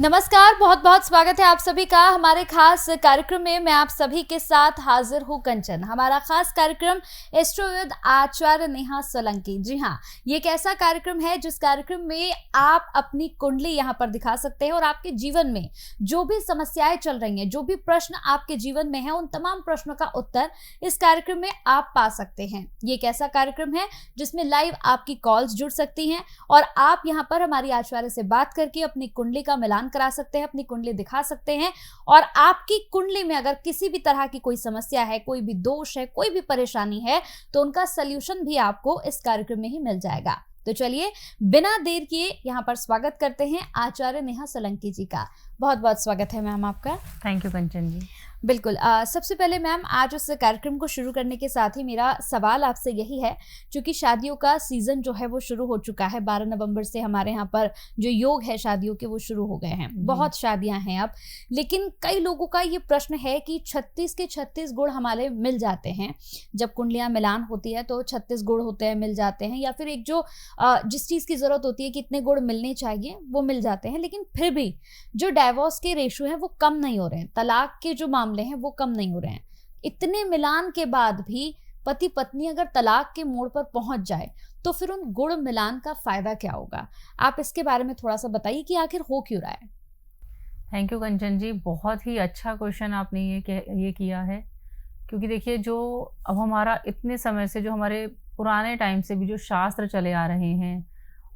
नमस्कार, बहुत बहुत स्वागत है आप सभी का हमारे खास कार्यक्रम में। मैं आप सभी के साथ हाजिर हूँ कंचन। हमारा खास कार्यक्रम एस्ट्रो विद आचार्य नेहा सोलंकी। जी हाँ, ये एक ऐसा कार्यक्रम है जिस कार्यक्रम में आप अपनी कुंडली यहाँ पर दिखा सकते हैं और आपके जीवन में जो भी समस्याएं चल रही हैं, जो भी प्रश्न आपके जीवन में है, उन तमाम प्रश्नों का उत्तर इस कार्यक्रम में आप पा सकते हैं। ये एक ऐसा कार्यक्रम है जिसमें लाइव आपकी कॉल्स जुड़ सकती हैं और आप यहाँ पर हमारी आचार्य से बात करके अपनी कुंडली का मिलान करा सकते हैं, अपनी कुंडली दिखा सकते हैं और आपकी कुंडली में अगर किसी भी तरह की कोई समस्या है, कोई भी दोष है, कोई भी परेशानी है, तो उनका सलूशन भी आपको इस कार्यक्रम में ही मिल जाएगा। तो चलिए बिना देर किए यहाँ पर स्वागत करते हैं आचार्य नेहा सोलंकी जी का। बहुत बहुत स्वागत है मैम आपका। थैंक यू कंचन जी। बिल्कुल। सबसे पहले मैम, आज उस कार्यक्रम को शुरू करने के साथ ही मेरा सवाल आपसे यही है, क्योंकि शादियों का सीज़न जो है वो शुरू हो चुका है। 12 नवंबर से हमारे यहाँ पर जो योग है शादियों के वो शुरू हो गए हैं। बहुत शादियां हैं अब, लेकिन कई लोगों का ये प्रश्न है कि 36 के 36 गुण हमारे मिल जाते हैं। जब कुंडलियाँ मिलान होती है तो 36 गुण होते हैं, मिल जाते हैं, या फिर एक जो जिस चीज़ की ज़रूरत होती है कि इतने गुण मिलने चाहिए वो मिल जाते हैं, लेकिन फिर भी जो डाइवोर्स के रेशो हैं वो कम नहीं हो रहे हैं, तलाक के जो मामले हैं वो कम नहीं हो रहे हैं। इतने मिलान के बाद भी पति पत्नी अगर तलाक के मोड़ पर पहुंच जाए तो फिर उन गुण मिलान का फायदा क्या होगा? आप इसके बारे में थोड़ा सा बताइए कि आखिर हो क्यों रहा है। थैंक यू कंचन जी, बहुत ही अच्छा क्वेश्चन आपने ये किया है, क्योंकि देखिए जो अब हमारा इतने समय से, जो हमारे पुराने टाइम से भी जो शास्त्र चले आ रहे हैं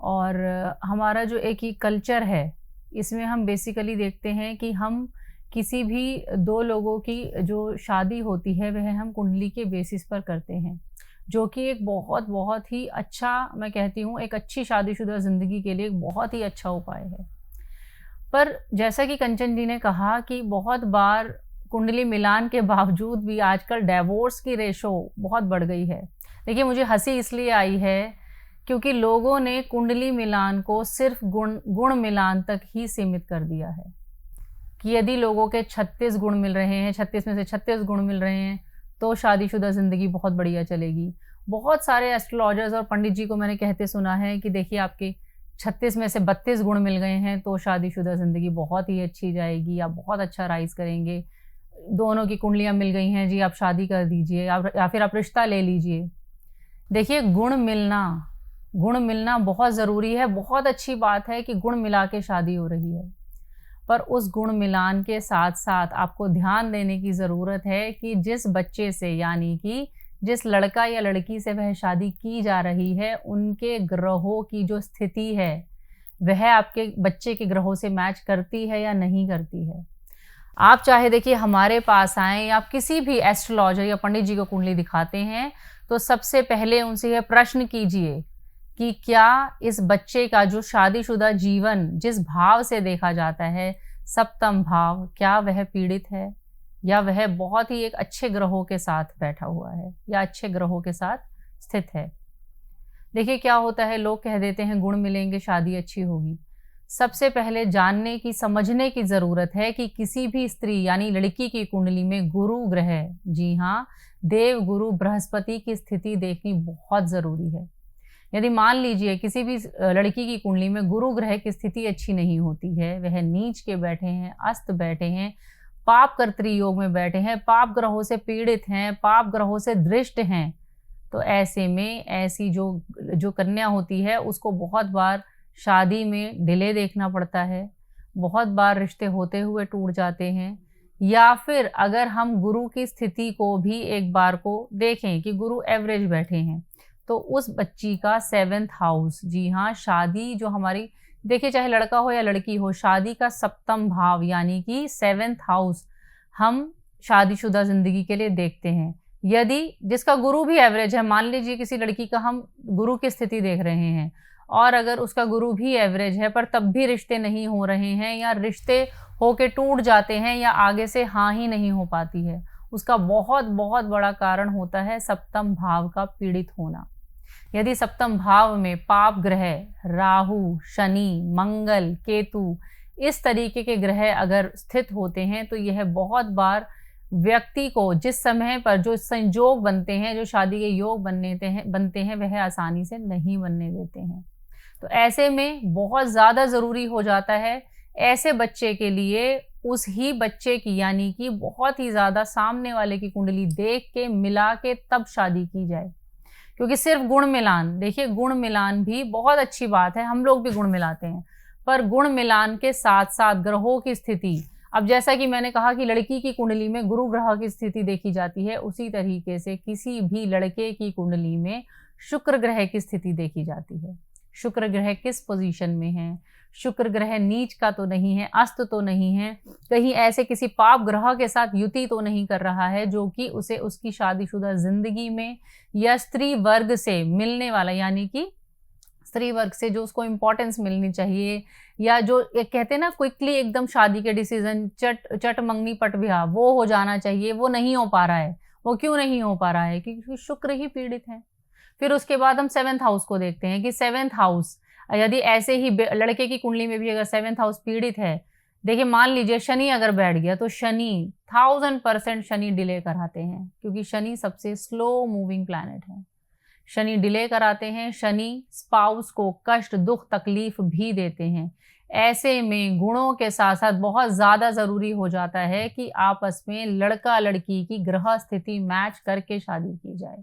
और हमारा जो एक ही कल्चर है, इसमें हम बेसिकली देखते हैं कि हम किसी भी दो लोगों की जो शादी होती है वह हम कुंडली के बेसिस पर करते हैं, जो कि एक बहुत बहुत ही अच्छा, मैं कहती हूँ एक अच्छी शादीशुदा ज़िंदगी के लिए एक बहुत ही अच्छा उपाय है। पर जैसा कि कंचन जी ने कहा कि बहुत बार कुंडली मिलान के बावजूद भी आजकल डाइवोर्स की रेशो बहुत बढ़ गई है। देखिए, मुझे हंसी इसलिए आई है क्योंकि लोगों ने कुंडली मिलान को सिर्फ गुण मिलान तक ही सीमित कर दिया है कि यदि लोगों के 36 गुण मिल रहे हैं, 36 में से 36 गुण मिल रहे हैं तो शादीशुदा ज़िंदगी बहुत बढ़िया चलेगी। बहुत सारे एस्ट्रोलॉजर्स और पंडित जी को मैंने कहते सुना है कि देखिए, आपके 36 में से 32 गुण मिल गए हैं तो शादीशुदा ज़िंदगी बहुत ही अच्छी जाएगी, आप बहुत अच्छा राइज़ करेंगे। दोनों की कुंडलियाँ मिल गई हैं जी, आप शादी कर दीजिए या फिर आप रिश्ता ले लीजिए। देखिए, गुण मिलना बहुत ज़रूरी है। बहुत अच्छी बात है कि गुण मिला के शादी हो रही है, पर उस गुण मिलान के साथ साथ आपको ध्यान देने की ज़रूरत है कि जिस बच्चे से, यानी कि जिस लड़का या लड़की से वह शादी की जा रही है, उनके ग्रहों की जो स्थिति है वह आपके बच्चे के ग्रहों से मैच करती है या नहीं करती है। आप चाहे देखिए हमारे पास आएँ या आप किसी भी एस्ट्रोलॉजर या पंडित जी को कुंडली दिखाते हैं तो सबसे पहले उनसे यह प्रश्न कीजिए कि क्या इस बच्चे का जो शादीशुदा जीवन जिस भाव से देखा जाता है, सप्तम भाव, क्या वह पीड़ित है या वह बहुत ही एक अच्छे ग्रहों के साथ बैठा हुआ है या अच्छे ग्रहों के साथ स्थित है। देखिए, क्या होता है, लोग कह देते हैं गुण मिलेंगे शादी अच्छी होगी। सबसे पहले जानने की, समझने की ज़रूरत है कि किसी भी स्त्री यानी लड़की की कुंडली में गुरु ग्रह, जी हाँ, देव गुरु बृहस्पति की स्थिति देखनी बहुत ज़रूरी है। यदि मान लीजिए किसी भी लड़की की कुंडली में गुरु ग्रह की स्थिति अच्छी नहीं होती है, वह नीच के बैठे हैं, अस्त बैठे हैं, पाप कर्तरी योग में बैठे हैं, पाप ग्रहों से पीड़ित हैं, पाप ग्रहों से दृष्ट हैं, तो ऐसे में ऐसी जो कन्या होती है उसको बहुत बार शादी में डिले देखना पड़ता है, बहुत बार रिश्ते होते हुए टूट जाते हैं। या फिर अगर हम गुरु की स्थिति को भी एक बार को देखें कि गुरु एवरेज बैठे हैं, तो उस बच्ची का 7th हाउस, जी हाँ, शादी जो हमारी, देखिए चाहे लड़का हो या लड़की हो, शादी का सप्तम भाव यानी कि 7th हाउस हम शादीशुदा ज़िंदगी के लिए देखते हैं। यदि जिसका गुरु भी एवरेज है, मान लीजिए किसी लड़की का हम गुरु की स्थिति देख रहे हैं और अगर उसका गुरु भी एवरेज है पर तब भी रिश्ते नहीं हो रहे हैं या रिश्ते होके टूट जाते हैं या आगे से हाँ ही नहीं हो पाती है, उसका बहुत बहुत बड़ा कारण होता है सप्तम भाव का पीड़ित होना। यदि सप्तम भाव में पाप ग्रह, राहु, शनि, मंगल, केतु, इस तरीके के ग्रह अगर स्थित होते हैं तो यह बहुत बार व्यक्ति को जिस समय पर जो संयोग बनते हैं, जो शादी के योग बनते हैं वह आसानी से नहीं बनने देते हैं। तो ऐसे में बहुत ज़्यादा ज़रूरी हो जाता है ऐसे बच्चे के लिए उस ही बच्चे की यानी कि बहुत ही ज़्यादा सामने वाले की कुंडली देख के मिला के तब शादी की जाए। क्योंकि सिर्फ गुण मिलान, देखिए गुण मिलान भी बहुत अच्छी बात है, हम लोग भी गुण मिलाते हैं, पर गुण मिलान के साथ साथ ग्रहों की स्थिति, अब जैसा कि मैंने कहा कि लड़की की कुंडली में गुरु ग्रह की स्थिति देखी जाती है, उसी तरीके से किसी भी लड़के की कुंडली में शुक्र ग्रह की स्थिति देखी जाती है। शुक्र ग्रह किस पोजीशन में है, शुक्र ग्रह नीच का तो नहीं है, अस्त तो नहीं है, कहीं ऐसे किसी पाप ग्रह के साथ युति तो नहीं कर रहा है जो कि उसे उसकी शादीशुदा जिंदगी में या स्त्री वर्ग से मिलने वाला, यानी कि स्त्री वर्ग से जो उसको इम्पोर्टेंस मिलनी चाहिए, या जो एक कहते हैं ना क्विकली एकदम शादी के डिसीजन चट मंगनी पट ब्याह वो हो जाना चाहिए, वो नहीं हो पा रहा है। वो क्यों नहीं हो पा रहा है? क्योंकि शुक्र ही पीड़ित है। फिर उसके बाद हम 7th हाउस को देखते हैं कि 7th हाउस यदि ऐसे ही लड़के की कुंडली में भी अगर 7th हाउस पीड़ित है, देखिए मान लीजिए शनि अगर बैठ गया तो शनि 1000% शनि डिले कराते हैं, क्योंकि शनि सबसे स्लो मूविंग प्लैनेट है। शनि डिले कराते हैं, शनि स्पाउस को कष्ट दुख तकलीफ भी देते हैं। ऐसे में गुणों के साथ साथ बहुत ज़्यादा ज़रूरी हो जाता है कि आपस में लड़का लड़की की ग्रह स्थिति मैच करके शादी की जाए,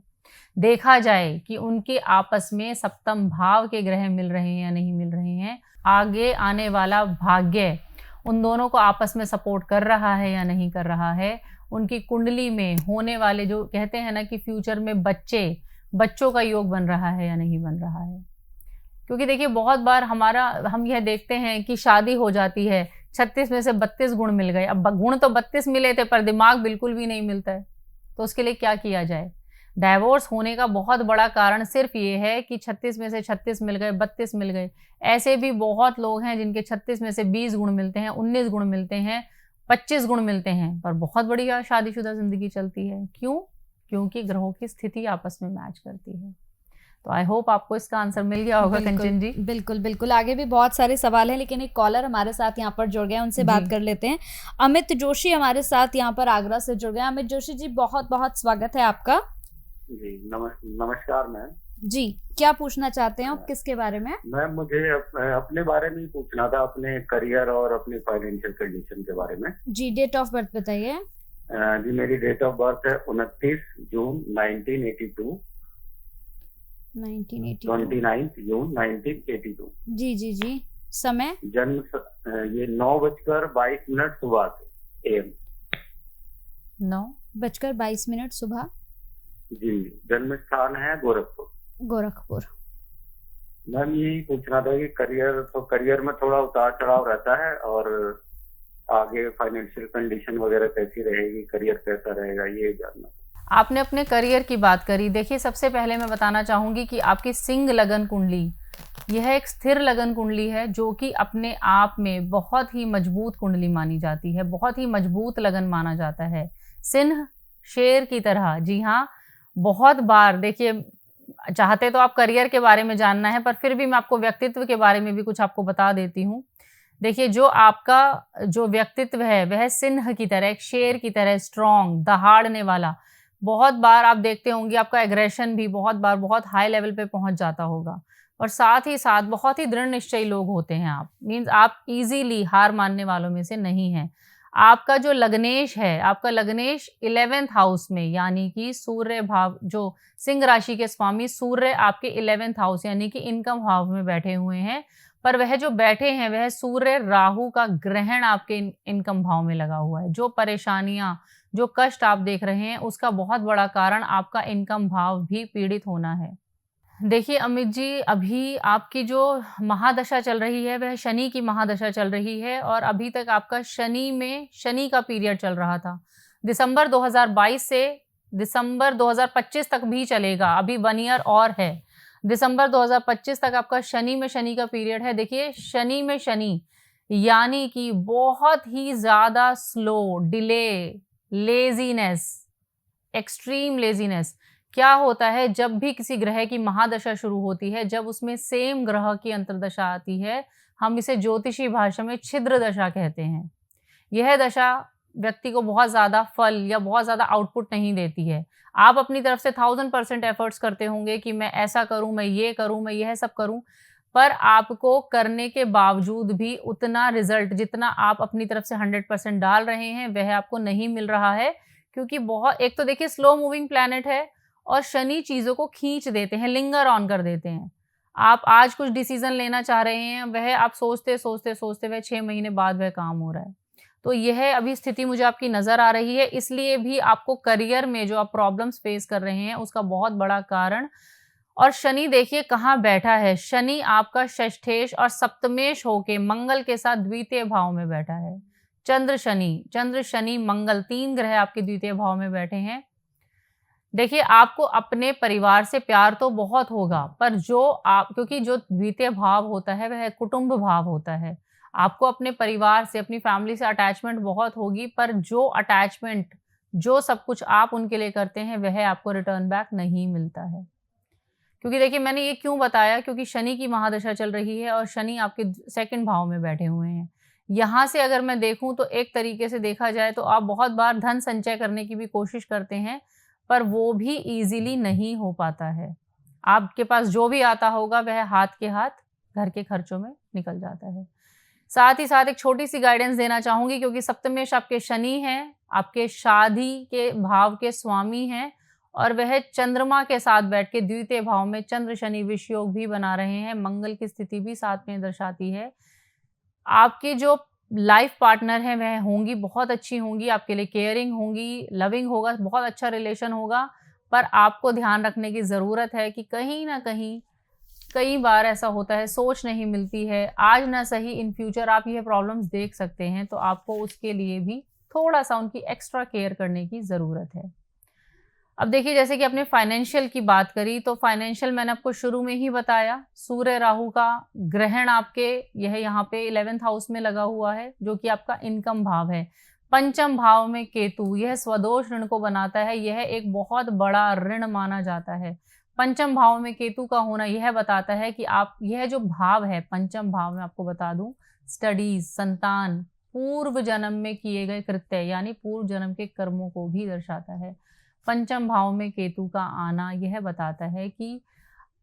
देखा जाए कि उनके आपस में सप्तम भाव के ग्रह मिल रहे हैं या नहीं मिल रहे हैं, आगे आने वाला भाग्य उन दोनों को आपस में सपोर्ट कर रहा है या नहीं कर रहा है, उनकी कुंडली में होने वाले जो कहते हैं ना कि फ्यूचर में बच्चों का योग बन रहा है या नहीं बन रहा है। क्योंकि देखिए बहुत बार हम यह देखते हैं कि शादी हो जाती है, 36 में से 32 गुण मिल गए। अब गुण तो 32 मिले थे पर दिमाग बिल्कुल भी नहीं मिलता है, तो उसके लिए क्या किया जाए? डाइवोर्स होने का बहुत बड़ा कारण सिर्फ ये है कि 36 में से 36 मिल गए, 32 मिल गए। ऐसे भी बहुत लोग हैं जिनके 36 में से 20 गुण मिलते हैं, 19 गुण मिलते हैं, 25 गुण मिलते हैं, पर बहुत बढ़िया शादीशुदा जिंदगी चलती है। क्यों? क्योंकि ग्रहों की स्थिति आपस में मैच करती है। तो आई होप आपको इसका आंसर मिल गया होगा कंचन जी। बिल्कुल बिल्कुल, आगे भी बहुत सारे सवाल हैं, लेकिन एक कॉलर हमारे साथ यहाँ पर जुड़ गए, उनसे बात कर लेते हैं। अमित जोशी हमारे साथ यहाँ पर आगरा से जुड़ गए। अमित जोशी जी, बहुत बहुत स्वागत है आपका। जी नमस्कार मैम जी, क्या पूछना चाहते हैं आप, किसके बारे में? मैम मुझे अपने बारे में ही पूछना था, अपने करियर और अपने फाइनेंशियल कंडीशन के बारे में। जी, डेट ऑफ बर्थ बताइए। जी मेरी डेट ऑफ बर्थ है 29 जून 1982। 29 जून 1982। जी जी जी, समय? जन्म ये 9:22 सुबह से AM। 9:22 सुबह। जी, जन्म स्थान है गोरखपुर। मैम यही पूछना था कि करियर में थोड़ा उतार चढ़ाव रहता है, और आगे फाइनेंशियल कंडीशन वगैरह कैसी रहेगी, करियर कैसा रहेगा, ये जानना। आपने अपने करियर की बात करी। देखिए सबसे पहले मैं बताना चाहूँगी कि आपकी सिंह लगन कुंडली, यह एक स्थिर लगन कुंडली है जो कि अपने आप में बहुत ही मजबूत कुंडली मानी जाती है, बहुत ही मजबूत लगन माना जाता है। सिंह शेर की तरह, जी हाँ, बहुत बार देखिए चाहते तो आप करियर के बारे में जानना है, पर फिर भी मैं आपको व्यक्तित्व के बारे में भी कुछ आपको बता देती हूँ। देखिए जो आपका जो व्यक्तित्व है वह सिंह की तरह, एक शेर की तरह स्ट्रॉन्ग, दहाड़ने वाला। बहुत बार आप देखते होंगे आपका एग्रेशन भी बहुत बार बहुत हाई लेवल पे पहुंच जाता होगा, और साथ ही साथ बहुत ही दृढ़ निश्चयी लोग होते हैं आप। मीन्स आप इजीली हार मानने वालों में से नहीं हैं। आपका जो लग्नेश है, आपका लग्नेश 11th हाउस में, यानी कि सूर्य भाव, जो सिंह राशि के स्वामी सूर्य आपके 11th हाउस यानी कि इनकम भाव में बैठे हुए हैं, पर वह जो बैठे हैं वह सूर्य राहु का ग्रहण आपके इनकम भाव में लगा हुआ है। जो परेशानियां, जो कष्ट आप देख रहे हैं, उसका बहुत बड़ा कारण आपका इनकम भाव भी पीड़ित होना है। देखिए अमित जी, अभी आपकी जो महादशा चल रही है वह शनि की महादशा चल रही है, और अभी तक आपका शनि का पीरियड चल रहा था। दिसंबर 2022 से दिसंबर 2025 तक भी चलेगा, अभी 1 ईयर और है। दिसंबर 2025 तक आपका शनि का पीरियड है। देखिए शनि में शनि यानी कि बहुत ही ज़्यादा slow, delay, laziness, extreme laziness. क्या होता है जब भी किसी ग्रह की महादशा शुरू होती है, जब उसमें सेम ग्रह की अंतर्दशा आती है, हम इसे ज्योतिषी भाषा में छिद्र दशा कहते हैं। यह दशा व्यक्ति को बहुत ज़्यादा फल या बहुत ज़्यादा आउटपुट नहीं देती है। आप अपनी तरफ से 1000% एफर्ट्स करते होंगे कि मैं ऐसा करूं, मैं ये करूं, मैं यह सब करूं, पर आपको करने के बावजूद भी उतना रिजल्ट जितना आप अपनी तरफ से 100% डाल रहे हैं वह आपको नहीं मिल रहा है, क्योंकि बहुत एक तो देखिए स्लो मूविंग प्लैनेट है और शनि चीजों को खींच देते हैं, लिंगर ऑन कर देते हैं। आप आज कुछ डिसीजन लेना चाह रहे हैं, वह आप सोचते सोचते सोचते वह 6 महीने बाद वह काम हो रहा है। तो यह अभी स्थिति मुझे आपकी नजर आ रही है, इसलिए भी आपको करियर में जो आप प्रॉब्लम्स फेस कर रहे हैं उसका बहुत बड़ा कारण। और शनि देखिए कहाँ बैठा है, शनि आपका षष्ठेश और सप्तमेश होके मंगल के साथ द्वितीय भाव में बैठा है। चंद्र शनि मंगल 3 ग्रह आपके द्वितीय भाव में बैठे हैं। देखिए आपको अपने परिवार से प्यार तो बहुत होगा, पर क्योंकि जो द्वितीय भाव होता है वह कुटुंब भाव होता है, आपको अपने परिवार से अपनी फैमिली से अटैचमेंट बहुत होगी, पर जो अटैचमेंट जो सब कुछ आप उनके लिए करते हैं वह आपको रिटर्न बैक नहीं मिलता है। क्योंकि देखिए मैंने ये क्यों बताया, क्योंकि शनि की महादशा चल रही है और शनि आपके 2nd भाव में बैठे हुए हैं। यहाँ से अगर मैं देखूं तो एक तरीके से देखा जाए तो आप बहुत बार धन संचय करने की भी कोशिश करते हैं, पर वो भी इजीली नहीं हो पाता है। आपके पास जो भी आता होगा वह हाथ के हाथ घर के खर्चों में निकल जाता है। साथ ही साथ एक छोटी सी गाइडेंस देना चाहूंगी, क्योंकि सप्तमेश आपके शनि हैं, आपके शादी के भाव के स्वामी हैं, और वह चंद्रमा के साथ बैठ के द्वितीय भाव में चंद्र शनि विष योग भी बना रहे हैं। मंगल की स्थिति भी साथ में दर्शाती है। आपकी जो लाइफ पार्टनर है वह होंगी बहुत अच्छी होंगी, आपके लिए केयरिंग होंगी, लविंग होगा, बहुत अच्छा रिलेशन होगा, पर आपको ध्यान रखने की ज़रूरत है कि कहीं ना कहीं कई बार ऐसा होता है सोच नहीं मिलती है, आज ना सही इन फ्यूचर आप ये प्रॉब्लम्स देख सकते हैं, तो आपको उसके लिए भी थोड़ा सा उनकी एक्स्ट्रा केयर करने की ज़रूरत है। अब देखिए जैसे कि आपने फाइनेंशियल की बात करी, तो फाइनेंशियल मैंने आपको शुरू में ही बताया, सूर्य राहु का ग्रहण आपके यह यहाँ पे 11th हाउस में लगा हुआ है, जो कि आपका इनकम भाव है। 5म भाव में केतु, यह स्वदोष ऋण को बनाता है, यह एक बहुत बड़ा ऋण माना जाता है। 5म भाव में केतु का होना यह बताता है कि आप यह जो भाव है 5म भाव में, आपको बता दूं, स्टडीज, संतान, पूर्व जन्म में किए गए कृत्य यानी पूर्व जन्म के कर्मों को भी दर्शाता है। 5म भाव में केतु का आना यह बताता है कि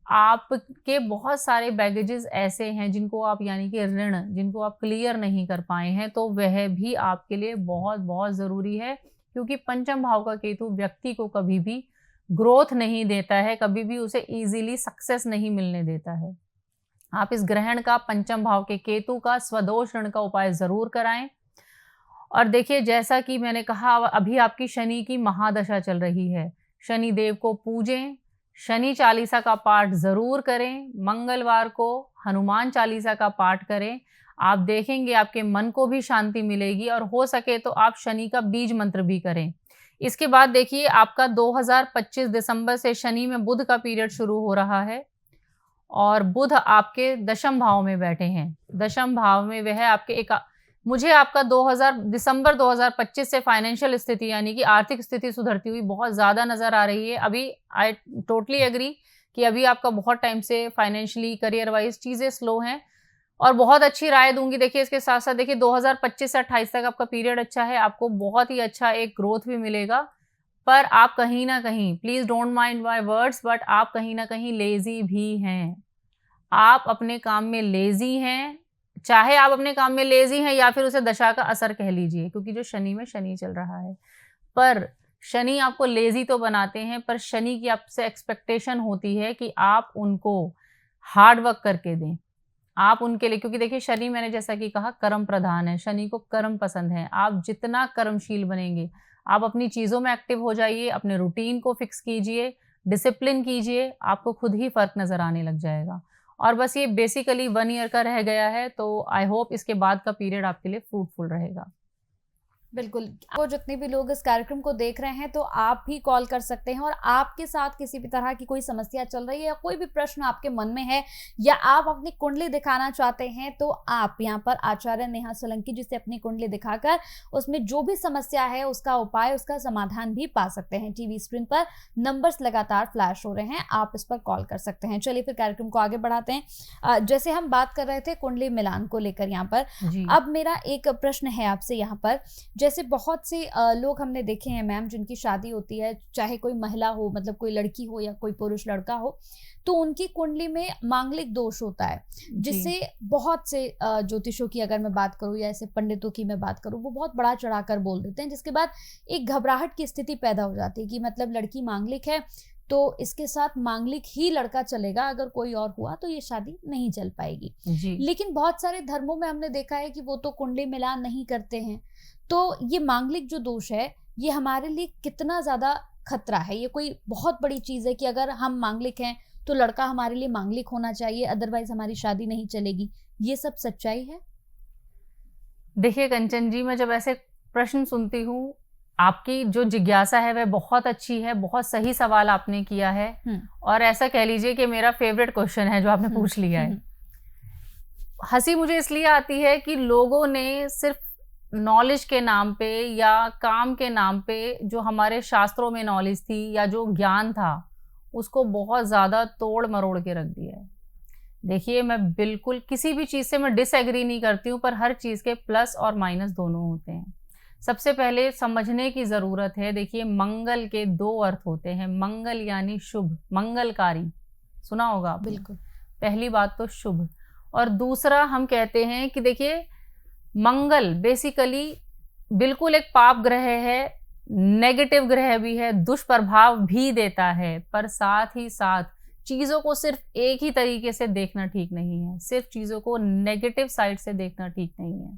आपके बहुत सारे बैगेजेस ऐसे हैं जिनको आप यानी कि ऋण जिनको आप क्लियर नहीं कर पाए हैं, तो वह भी आपके लिए बहुत बहुत ज़रूरी है, क्योंकि 5म भाव का केतु व्यक्ति को कभी भी ग्रोथ नहीं देता है, कभी भी उसे इजीली सक्सेस नहीं मिलने देता है। आप इस ग्रहण का 5म भाव के केतु का स्वदोष ऋण का उपाय ज़रूर कराएं। और देखिए जैसा कि मैंने कहा, अभी आपकी शनि की महादशा चल रही है, शनि देव को पूजें, शनि चालीसा का पाठ ज़रूर करें, मंगलवार को हनुमान चालीसा का पाठ करें। आप देखेंगे आपके मन को भी शांति मिलेगी, और हो सके तो आप शनि का बीज मंत्र भी करें। इसके बाद देखिए आपका 2025 दिसंबर से शनि में बुध का पीरियड शुरू हो रहा है, और बुध आपके 10म भाव में बैठे हैं। 10म भाव में वह आपके मुझे आपका दिसंबर 2025 से फाइनेंशियल स्थिति यानी कि आर्थिक स्थिति सुधरती हुई बहुत ज़्यादा नज़र आ रही है। अभी आई टोटली एग्री कि अभी आपका बहुत टाइम से फाइनेंशियली करियर वाइज चीज़ें स्लो हैं, और बहुत अच्छी राय दूंगी। देखिए इसके साथ साथ देखिए 2025 से 28 तक आपका पीरियड अच्छा है, आपको बहुत ही अच्छा एक ग्रोथ भी मिलेगा, पर आप कहीं ना कहीं, please don't mind my words, but आप कहीं ना कहीं लेज़ी भी हैं। आप अपने काम में लेज़ी हैं, चाहे आप अपने काम में लेज़ी हैं या फिर उसे दशा का असर कह लीजिए, क्योंकि जो शनि में शनि चल रहा है, पर शनि आपको लेज़ी तो बनाते हैं, पर शनि की आपसे एक्सपेक्टेशन होती है कि आप उनको हार्ड वर्क करके दें, आप उनके लिए, क्योंकि देखिए शनि मैंने जैसा कि कहा कर्म प्रधान है, शनि को कर्म पसंद है। आप जितना कर्मशील बनेंगे, आप अपनी चीज़ों में एक्टिव हो जाइए, अपने रूटीन को फिक्स कीजिए, डिसिप्लिन कीजिए, आपको खुद ही फर्क नज़र आने लग जाएगा। और बस ये बेसिकली 1 ईयर का रह गया है, तो आई होप इसके बाद का पीरियड आपके लिए फ्रूटफुल रहेगा। बिल्कुल, आपको जितने भी लोग इस कार्यक्रम को देख रहे हैं, तो आप भी कॉल कर सकते हैं, और आपके साथ किसी भी तरह की कोई समस्या चल रही है या कोई भी प्रश्न आपके मन में है, या आप अपनी कुंडली दिखाना चाहते हैं, तो आप यहाँ पर आचार्य नेहा सोलंकी जी से अपनी कुंडली दिखाकर उसमें जो भी समस्या है उसका उपाय, उसका समाधान भी पा सकते हैं। टीवी स्क्रीन पर नंबर्स लगातार फ्लैश हो रहे हैं, आप इस पर कॉल कर सकते हैं। चलिए फिर कार्यक्रम को आगे बढ़ाते हैं। जैसे हम बात कर रहे थे कुंडली मिलान को लेकर यहाँ पर, अब मेरा एक प्रश्न है आपसे यहाँ पर, जैसे बहुत से लोग हमने देखे हैं मैम जिनकी शादी होती है, चाहे कोई महिला हो, मतलब कोई लड़की हो या कोई पुरुष लड़का हो, तो उनकी कुंडली में मांगलिक दोष होता है, जिससे बहुत से ज्योतिषों की अगर मैं बात करूं या ऐसे पंडितों की मैं बात करूं, वो बहुत बड़ा चढ़ाकर बोल देते हैं, जिसके बाद एक घबराहट की स्थिति पैदा हो जाती है कि मतलब लड़की मांगलिक है तो इसके साथ मांगलिक ही लड़का चलेगा, अगर कोई और हुआ तो ये शादी नहीं चल पाएगी। जी। लेकिन बहुत सारे धर्मों में हमने देखा है कि वो तो कुंडली मिलान नहीं करते हैं। तो ये मांगलिक जो दोष है, ये हमारे लिए कितना ज्यादा खतरा है? ये कोई बहुत बड़ी चीज है कि अगर हम मांगलिक हैं तो लड़का हमारे लिए मांगलिक होना चाहिए, अदरवाइज हमारी शादी नहीं चलेगी? ये सब सच्चाई है? देखिए कंचन जी, मैं जब ऐसे प्रश्न सुनती हूँ, आपकी जो जिज्ञासा है वह बहुत अच्छी है, बहुत सही सवाल आपने किया है, और ऐसा कह लीजिए कि मेरा फेवरेट क्वेश्चन है जो आपने पूछ लिया है। हंसी मुझे इसलिए आती है कि लोगों ने सिर्फ नॉलेज के नाम पे या काम के नाम पे जो हमारे शास्त्रों में नॉलेज थी या जो ज्ञान था, उसको बहुत ज़्यादा तोड़ मरोड़ के रख दिया है। देखिए, मैं बिल्कुल किसी भी चीज़ से मैं डिसएग्री नहीं करती हूँ, पर हर चीज़ के प्लस और माइनस दोनों होते हैं। सबसे पहले समझने की ज़रूरत है, देखिए मंगल के 2 अर्थ होते हैं। मंगल यानी शुभ, मंगलकारी, सुना होगा आपने। बिल्कुल। पहली बात तो शुभ, और दूसरा हम कहते हैं कि देखिए मंगल बेसिकली बिल्कुल एक पाप ग्रह है, नेगेटिव ग्रह भी है, दुष्प्रभाव भी देता है, पर साथ ही साथ चीज़ों को सिर्फ एक ही तरीके से देखना ठीक नहीं है, सिर्फ चीज़ों को नेगेटिव साइड से देखना ठीक नहीं है।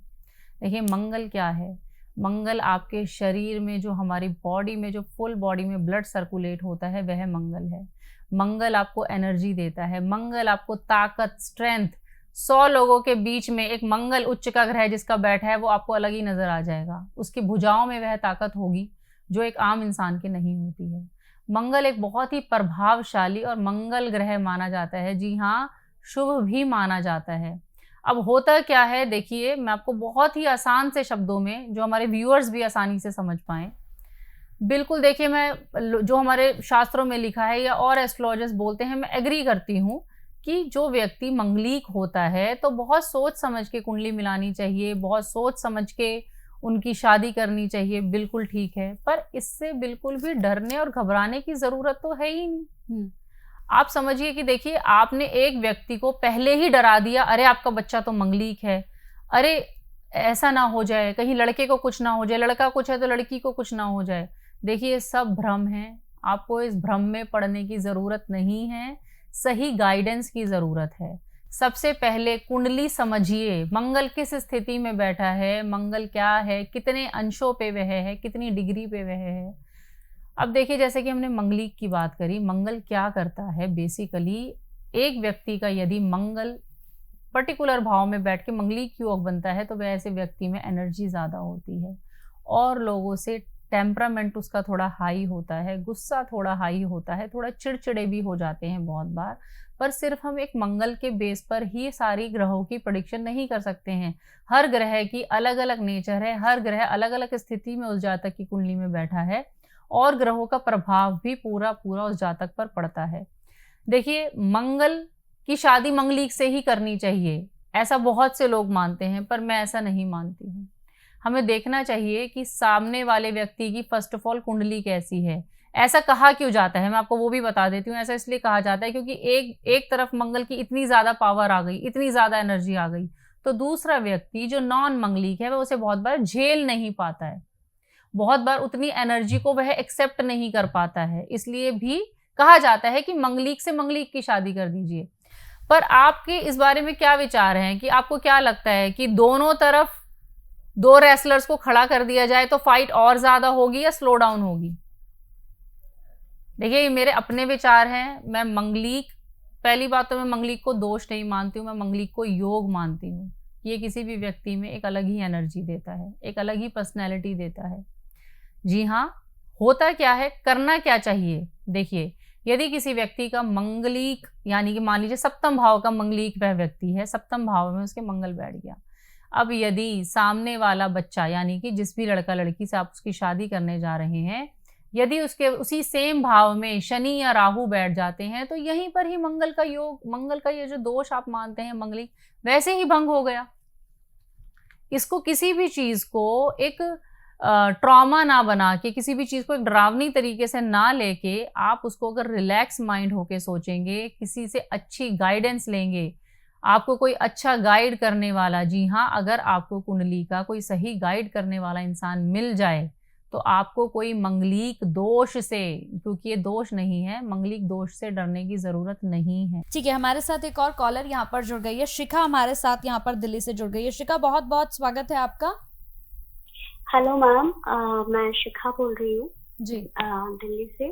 देखिए मंगल क्या है? मंगल आपके शरीर में, जो हमारी बॉडी में, जो फुल बॉडी में ब्लड सर्कुलेट होता है, वह मंगल है। मंगल आपको एनर्जी देता है, मंगल आपको ताकत, स्ट्रेंथ। 100 लोगों के बीच में एक मंगल उच्च का ग्रह जिसका बैठा है, वो आपको अलग ही नजर आ जाएगा। उसकी भुजाओं में वह ताकत होगी जो एक आम इंसान के नहीं होती है। मंगल एक बहुत ही प्रभावशाली और मंगल ग्रह माना जाता है। जी हाँ, शुभ भी माना जाता है। अब होता क्या है, देखिए मैं आपको बहुत ही आसान से शब्दों में, जो हमारे व्यूअर्स भी आसानी से समझ पाएँ, बिल्कुल देखिए, मैं जो हमारे शास्त्रों में लिखा है या और एस्ट्रोलॉजर्स बोलते हैं, मैं एग्री करती हूँ कि जो व्यक्ति मंगलिक होता है तो बहुत सोच समझ के कुंडली मिलानी चाहिए, बहुत सोच समझ के उनकी शादी करनी चाहिए, बिल्कुल ठीक है। पर इससे बिल्कुल भी डरने और घबराने की ज़रूरत तो है ही नहीं। आप समझिए कि देखिए, आपने एक व्यक्ति को पहले ही डरा दिया, अरे आपका बच्चा तो मंगलिक है, अरे ऐसा ना हो जाए, कहीं लड़के को कुछ ना हो जाए, लड़का कुछ है तो लड़की को कुछ ना हो जाए। देखिए ये सब भ्रम है, आपको इस भ्रम में पड़ने की ज़रूरत नहीं है, सही गाइडेंस की ज़रूरत है। सबसे पहले कुंडली समझिए, मंगल किस स्थिति में बैठा है, मंगल क्या है, कितने अंशों पे वह है, कितनी डिग्री पे वह है। अब देखिए, जैसे कि हमने मंगलिक की बात करी, मंगल क्या करता है बेसिकली, एक व्यक्ति का यदि मंगल पर्टिकुलर भाव में बैठ के मंगलिक योग बनता है तो वह ऐसे व्यक्ति में एनर्जी ज़्यादा होती है और लोगों से टेम्परामेंट उसका थोड़ा हाई होता है, गुस्सा थोड़ा हाई होता है, थोड़ा चिड़चिड़े भी हो जाते हैं बहुत बार। पर सिर्फ हम एक मंगल के बेस पर ही सारी ग्रहों की प्रेडिक्शन नहीं कर सकते हैं। हर ग्रह की अलग अलग नेचर है, हर ग्रह अलग अलग स्थिति में उस जातक की कुंडली में बैठा है और ग्रहों का प्रभाव भी पूरा पूरा उस जातक पर पड़ता है। देखिए, मंगल की शादी मंगलिक से ही करनी चाहिए, ऐसा बहुत से लोग मानते हैं, पर मैं ऐसा नहीं मानती हूँ। हमें देखना चाहिए कि सामने वाले व्यक्ति की फर्स्ट ऑफ ऑल कुंडली कैसी है। ऐसा कहा क्यों जाता है, मैं आपको वो भी बता देती हूँ। ऐसा इसलिए कहा जाता है क्योंकि एक तरफ मंगल की इतनी ज़्यादा पावर आ गई, इतनी ज़्यादा एनर्जी आ गई, तो दूसरा व्यक्ति जो नॉन मंगलिक है वह उसे बहुत बार झेल नहीं पाता है, बहुत बार उतनी एनर्जी को वह एक्सेप्ट नहीं कर पाता है। इसलिए भी कहा जाता है कि मंगलिक से मंगलिक की शादी कर दीजिए। पर आपके इस बारे में क्या विचार हैं कि आपको क्या लगता है कि दोनों तरफ 2 रेसलर्स को खड़ा कर दिया जाए तो फाइट और ज्यादा होगी या स्लो डाउन होगी? देखिए, ये मेरे अपने विचार हैं। मैं मंगलिक, पहली बात तो मैं मंगलिक को दोष नहीं मानती हूँ, मैं मंगलिक को योग मानती हूँ। ये किसी भी व्यक्ति में एक अलग ही एनर्जी देता है, एक अलग ही पर्सनैलिटी देता है। जी हाँ, होता क्या है, करना क्या चाहिए। देखिए, यदि किसी व्यक्ति का मंगलिक, यानी कि मान लीजिए सप्तम भाव का मंगलिक वह व्यक्ति है, सप्तम भाव में उसके मंगल बैठ गया। अब यदि सामने वाला बच्चा, यानी कि जिस भी लड़का लड़की से आप उसकी शादी करने जा रहे हैं, यदि उसके उसी सेम भाव में शनि या राहु बैठ जाते हैं तो यहीं पर ही मंगल का योग, मंगल का ये जो दोष आप मानते हैं मंगलिक, वैसे ही भंग हो गया। इसको किसी भी चीज को एक ट्रॉमा ना बना के, किसी भी चीज़ को एक डरावनी तरीके से ना लेके, आप उसको अगर रिलैक्स माइंड होके सोचेंगे, किसी से अच्छी गाइडेंस लेंगे, आपको कोई अच्छा गाइड करने वाला, जी हाँ, अगर आपको कुंडली का कोई सही गाइड करने वाला इंसान मिल जाए, तो आपको कोई मंगलिक दोष से, क्योंकि ये दोष नहीं है, मंगलिक दोष से डरने की ज़रूरत नहीं है। ठीक है, हमारे साथ एक और कॉलर यहाँ पर जुड़ गई है। शिखा हमारे साथ यहाँ पर दिल्ली से जुड़ गई है। शिखा, बहुत बहुत स्वागत है आपका। हेलो मैम, मैं शिखा बोल रही हूँ जी। दिल्ली से।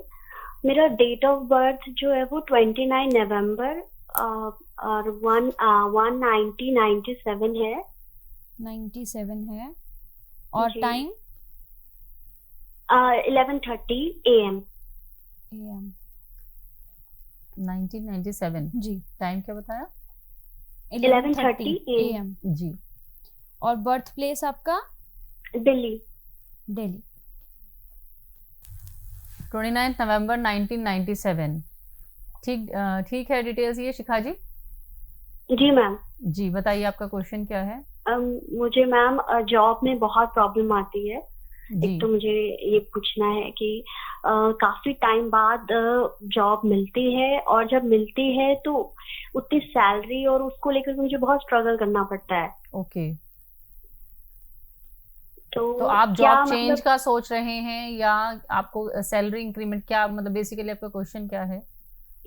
मेरा डेट ऑफ बर्थ जो है वो 29 नवंबर और 1997 है। 97 है। और जी। Time 11:30 AM। 1997 जी। टाइम क्या बताया? 11:30 AM। जी। और बर्थ प्लेस आपका? दिल्ली। दिल्ली। 29 नवंबर 1997। ठीक है, डिटेल्स ये शिखा जी। जी मैम। जी, बताइए आपका क्वेश्चन क्या है? मुझे मैम जॉब में बहुत प्रॉब्लम आती है। जी। एक तो मुझे ये पूछना है कि काफी टाइम बाद जॉब मिलती है, और जब मिलती है तो उतनी सैलरी और उसको लेकर मुझे बहुत स्ट्रगल करना पड़ता है। ओके, तो आप क्या जॉब चेंज मतलब का सोच रहे हैं या आपको सैलरी इंक्रीमेंट, क्या मतलब बेसिकली आपका क्वेश्चन क्या है?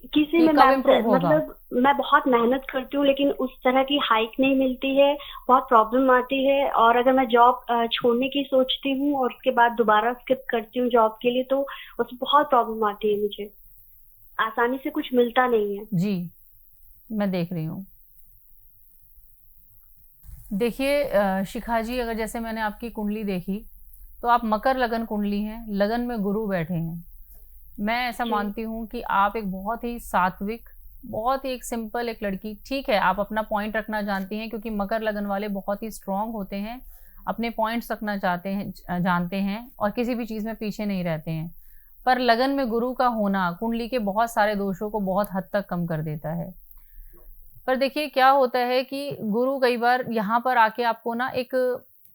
किसी कि में कब मैम इम्प्रूव होगा? मतलब मैं बहुत मेहनत करती हूँ लेकिन उस तरह की हाइक नहीं मिलती है, बहुत प्रॉब्लम आती है। और अगर मैं जॉब छोड़ने की सोचती हूँ और उसके बाद दोबारा स्किप करती हूँ जॉब के लिए, तो उसमें बहुत प्रॉब्लम आती है। मुझे आसानी से कुछ मिलता नहीं है। जी, मैं देख रही हूँ। देखिए शिखा जी, अगर जैसे मैंने आपकी कुंडली देखी, तो आप मकर लगन कुंडली हैं, लगन में गुरु बैठे हैं। मैं ऐसा जी। मानती हूँ कि आप एक बहुत ही सात्विक, बहुत ही एक सिंपल एक लड़की, ठीक है, आप अपना पॉइंट रखना जानती हैं, क्योंकि मकर लगन वाले बहुत ही स्ट्रांग होते हैं, अपने पॉइंट्स रखना चाहते हैं, जानते हैं, और किसी भी चीज़ में पीछे नहीं रहते हैं। पर लगन में गुरु का होना कुंडली के बहुत सारे दोषों को बहुत हद तक कम कर देता है। पर देखिए क्या होता है कि गुरु कई बार यहाँ पर आके आपको ना एक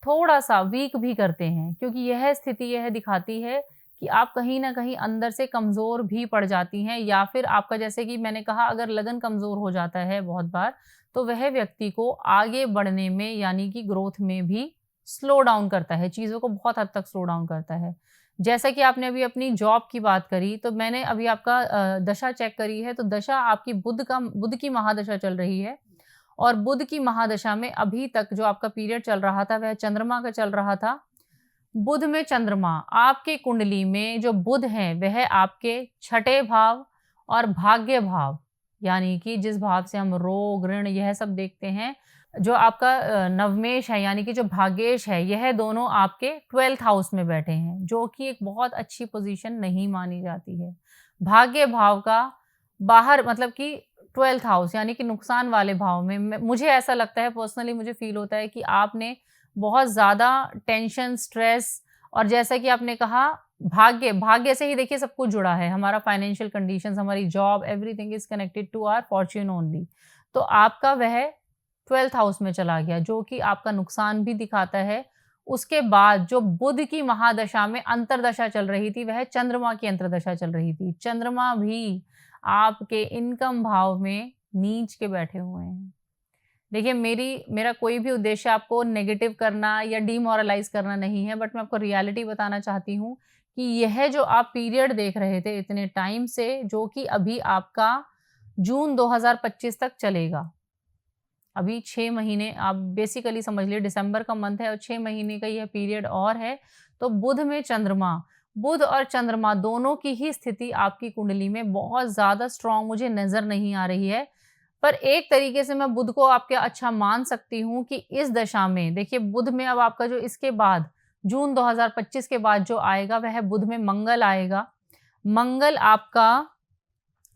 थोड़ा-सा वीक भी करते हैं, क्योंकि यह स्थिति यह दिखाती है कि आप कहीं न कहीं अंदर से कमज़ोर भी पड़ जाती हैं, या फिर आपका, जैसे कि मैंने कहा, अगर लगन कमज़ोर हो जाता है बहुत बार, तो वह व्यक्ति को आगे बढ़ने में, यानी कि ग्रोथ में भी स्लो डाउन करता है, चीज़ों को बहुत हद तक स्लो डाउन करता है। जैसा कि आपने अभी अपनी जॉब की बात करी, तो मैंने अभी आपका दशा चेक करी है, तो दशा आपकी बुध की महादशा चल रही है, और बुध की महादशा में अभी तक जो आपका पीरियड चल रहा था वह चंद्रमा का चल रहा था। बुध में चंद्रमा, आपके कुंडली में जो बुध हैं वह आपके छठे भाव और भाग्य भाव, यानी कि जिस भाव से हम रोग, ऋण, यह सब देखते हैं, जो आपका नवमेश है, यानी कि जो भाग्येश है, यह दोनों आपके 12th हाउस में बैठे हैं, जो कि एक बहुत अच्छी पोजीशन नहीं मानी जाती है। भाग्य भाव का बाहर, मतलब कि 12th हाउस यानी कि नुकसान वाले भाव में, मुझे ऐसा लगता है, पर्सनली मुझे फील होता है कि आपने बहुत ज़्यादा टेंशन, स्ट्रेस, और जैसा कि आपने कहा, भाग्य से ही देखिए सब कुछ जुड़ा है, हमारा फाइनेंशियल कंडीशंस, हमारी job, everything is connected to our fortune only. तो आपका वह 12th हाउस में चला गया, जो कि आपका नुकसान भी दिखाता है। उसके बाद जो बुध की महादशा में अंतरदशा चल रही थी, वह चंद्रमा की अंतरदशा चल रही थी। चंद्रमा भी आपके इनकम भाव में नीच के बैठे हुए हैं। देखिए, मेरा कोई भी उद्देश्य आपको नेगेटिव करना या डिमोरलाइज़ करना नहीं है, बट मैं आपको रियलिटी बताना चाहती हूँ कि यह जो आप पीरियड देख रहे थे इतने टाइम से, जो कि अभी आपका जून 2025 तक चलेगा। अभी 6 महीने आप बेसिकली समझ लीजिए, दिसंबर का मंथ है और 6 महीने का यह पीरियड और है। तो बुध में चंद्रमा, बुध और चंद्रमा दोनों की ही स्थिति आपकी कुंडली में बहुत ज़्यादा स्ट्रॉन्ग मुझे नज़र नहीं आ रही है। पर एक तरीके से मैं बुध को आपके अच्छा मान सकती हूँ कि इस दशा में, देखिए बुध में अब आपका जो इसके बाद जून 2025 के बाद जो आएगा, वह बुध में मंगल आएगा। मंगल आपका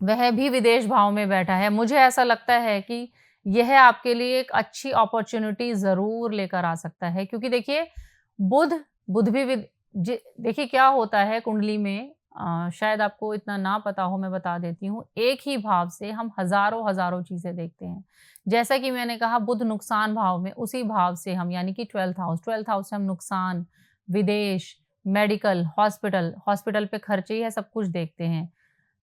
वह भी विदेश भाव में बैठा है। मुझे ऐसा लगता है कि यह आपके लिए एक अच्छी अपॉर्च्युनिटी ज़रूर लेकर आ सकता है, क्योंकि देखिए बुध भी देखिए क्या होता है कुंडली में, शायद आपको इतना ना पता हो, मैं बता देती हूँ। एक ही भाव से हम हज़ारों चीज़ें देखते हैं। जैसा कि मैंने कहा, बुध नुकसान भाव में, उसी भाव से हम, यानी कि 12th हाउस से हम नुकसान, विदेश, मेडिकल, हॉस्पिटल पे खर्चे ही है, सब कुछ देखते हैं।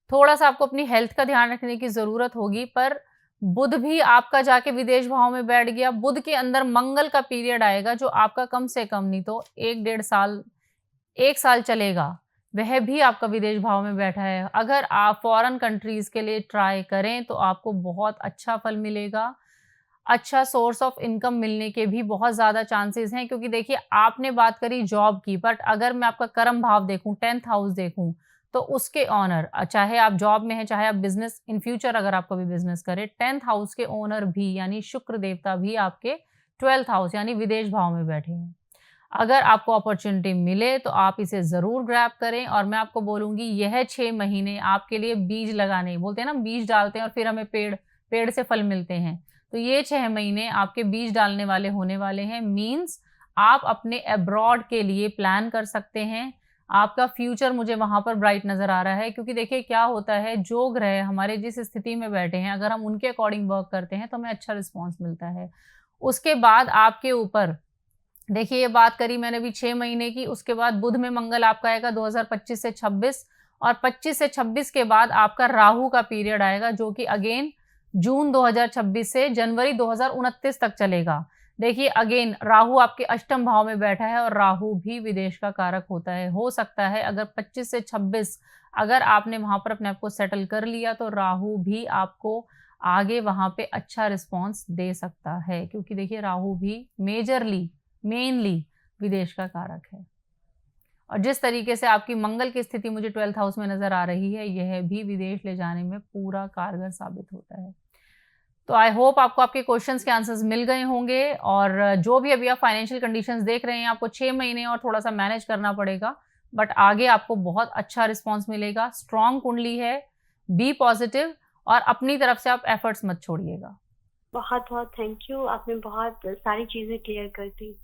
थोड़ा सा आपको अपनी हेल्थ का ध्यान रखने की ज़रूरत होगी, पर बुध भी आपका जाके विदेश भाव में बैठ गया। बुध के अंदर मंगल का पीरियड आएगा जो आपका कम से कम नहीं तो 1 साल 1 साल चलेगा, वह भी आपका विदेश भाव में बैठा है। अगर आप फॉरेन कंट्रीज़ के लिए ट्राई करें तो आपको बहुत अच्छा फल मिलेगा। अच्छा सोर्स ऑफ इनकम मिलने के भी बहुत ज़्यादा चांसेस हैं, क्योंकि देखिए आपने बात करी जॉब की, बट अगर मैं आपका कर्म भाव देखूं, 10th हाउस देखूं, तो उसके ओनर, चाहे आप जॉब में हैं, चाहे आप बिजनेस इन फ्यूचर अगर आप कभी बिजनेस करें, 10th हाउस के ओनर भी यानी शुक्र देवता भी आपके 12th हाउस यानी विदेश भाव में बैठे हैं। अगर आपको अपॉर्चुनिटी मिले तो आप इसे ज़रूर ग्रैब करें, और मैं आपको बोलूँगी यह 6 महीने आपके लिए बीज लगाने, बोलते हैं ना बीज डालते हैं और फिर हमें पेड़ से फल मिलते हैं, तो ये 6 महीने आपके बीज डालने वाले होने वाले हैं। मीन्स आप अपने अब्रॉड के लिए प्लान कर सकते हैं। आपका फ्यूचर मुझे वहाँ पर ब्राइट नज़र आ रहा है, क्योंकि देखिए क्या होता है, जो ग्रह हमारे जिस स्थिति में बैठे हैं अगर हम उनके अकॉर्डिंग वर्क करते हैं तो हमें अच्छा रिस्पॉन्स मिलता है। उसके बाद आपके ऊपर देखिए, ये बात करी मैंने भी 6 महीने की, उसके बाद बुध में मंगल आपका आएगा 2025 से 26, और 25 से 26 के बाद आपका राहु का पीरियड आएगा जो कि अगेन जून 2026 से जनवरी 2029 तक चलेगा। देखिए अगेन राहु आपके अष्टम भाव में बैठा है, और राहु भी विदेश का कारक होता है। हो सकता है अगर 25 से 26 अगर आपने वहां पर अपने आप को सेटल कर लिया तो राहु भी आपको आगे वहां पे अच्छा रिस्पॉन्स दे सकता है, क्योंकि देखिए राहु भी मेनली विदेश का कारक है। और जिस तरीके से आपकी मंगल की स्थिति मुझे 12th हाउस में नजर आ रही है, यह भी विदेश ले जाने में पूरा कारगर साबित होता है। तो आई होप आपको आपके क्वेश्चंस के आंसर्स मिल गए होंगे, और जो भी अभी आप फाइनेंशियल कंडीशंस देख रहे हैं, आपको 6 महीने और थोड़ा सा मैनेज करना पड़ेगा, बट आगे आपको बहुत अच्छा रिस्पॉन्स मिलेगा। स्ट्रॉन्ग कुंडली है, बी पॉजिटिव, और अपनी तरफ से आप एफर्ट्स मत छोड़िएगा। बहुत बहुत थैंक यू, आपने बहुत सारी चीजें क्लियर कर दी।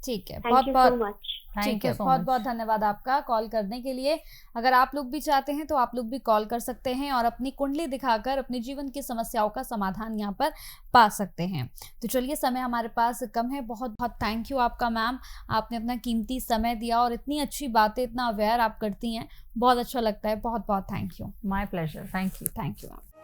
ठीक है, थैंक यू सो मच। ठीक है, बहुत बहुत धन्यवाद आपका कॉल करने के लिए। अगर आप लोग भी चाहते हैं तो आप लोग भी कॉल कर सकते हैं और अपनी कुंडली दिखाकर अपने जीवन की समस्याओं का समाधान यहाँ पर पा सकते हैं। तो चलिए, समय हमारे पास कम है। बहुत बहुत थैंक यू आपका मैम, आपने अपना कीमती समय दिया और इतनी अच्छी बातें, इतना अवेयर आप करती हैं, बहुत अच्छा लगता है। बहुत बहुत thank you. My pleasure, thank you. Thank you ma'am.